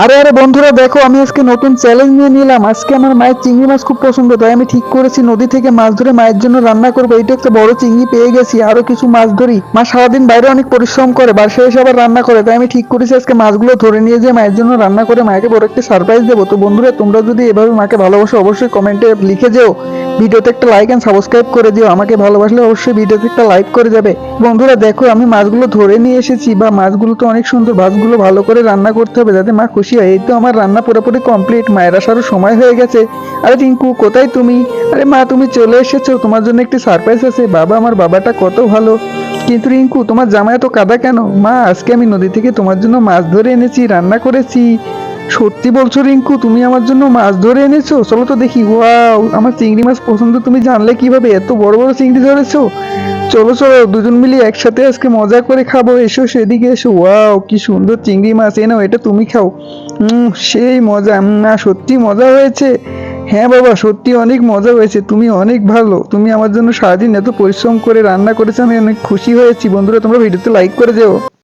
আরে আরে বন্ধুরা দেখো, আমি আজকে নতুন চ্যালেঞ্জ নিয়ে নিলাম। আজকে আমার মায়ের চিংড়ি মাছ খুব পছন্দ, তাই আমি ঠিক করেছি নদী থেকে মাছ ধরে মায়ের জন্য রান্না করবো। এটা একটা বড় চিংড়ি পেয়ে গেছি, আরো কিছু মাছ ধরি। মা সারাদিন বাইরে অনেক পরিশ্রম করে, বাসায় এসে আবার রান্না করে, তাই আমি ঠিক করেছি আজকে মাছগুলো ধরে নিয়ে যেয়ে মায়ের জন্য রান্না করে মাকে বড় একটা সারপ্রাইজ দেবো। তো বন্ধুরা, তোমরা যদি এভাবে মাকে ভালোবাসো অবশ্যই কমেন্টে লিখে যেও, ভিডিওতে একটা লাইক এন্ড সাবস্ক্রাইব করে দিও। আমাকে ভালোবাসলে অবশ্যই ভিডিওতে একটা লাইক করে যাবে। বন্ধুরা দেখো, আমি মাছগুলো ধরে নিয়ে এসেছি, বা মাছগুলো তো অনেক সুন্দর। মাছগুলো ভালো করে রান্না করতে হবে যাতে মা খুশি হয়। এই তো আমার রান্না পুরোপুরি কমপ্লিট, মায়ের আসারও সময় হয়ে গেছে। আরে টিঙ্কু, কোথায় তুমি? আরে মা, তুমি চলে এসেছো, তোমার জন্য একটি সারপ্রাইজ আছে। বাবা, আমার বাবাটা কত ভালো। কিন্তু রিঙ্কু, তোমার জামাই এত কাদা কেন? মা, আজকে আমি নদী থেকে তোমার জন্য মাছ ধরে এনেছি, রান্না করেছি। সত্যি বলছো রিঙ্কু, তুমি আমার জন্য মাছ ধরে এনেছো? চলো তো দেখি। ওয়াও, আমার চিংড়ি মাছ পছন্দ তুমি জানলে কিভাবে? এত বড় বড় চিংড়ি ধরেছো। চলো চলো, দুজন মিলে একসাথে আজকে মজা করে খাবো। এসো, সেদিকে এসো। ওয়াও, কি সুন্দর চিংড়ি মাছ। এ নাও, এটা তুমি খাও। সেই মজা। না, সত্যি মজা হয়েছে। হ্যাঁ বাবা, সত্যি অনেক মজা হয়েছে। তুমি অনেক ভালো, তুমি আমার জন্য সারাদিন এত পরিশ্রম করে রান্না করেছো, আমি অনেক খুশি হয়েছি। বন্ধুরা, তোমরা ভিডিওতে লাইক করে যেও।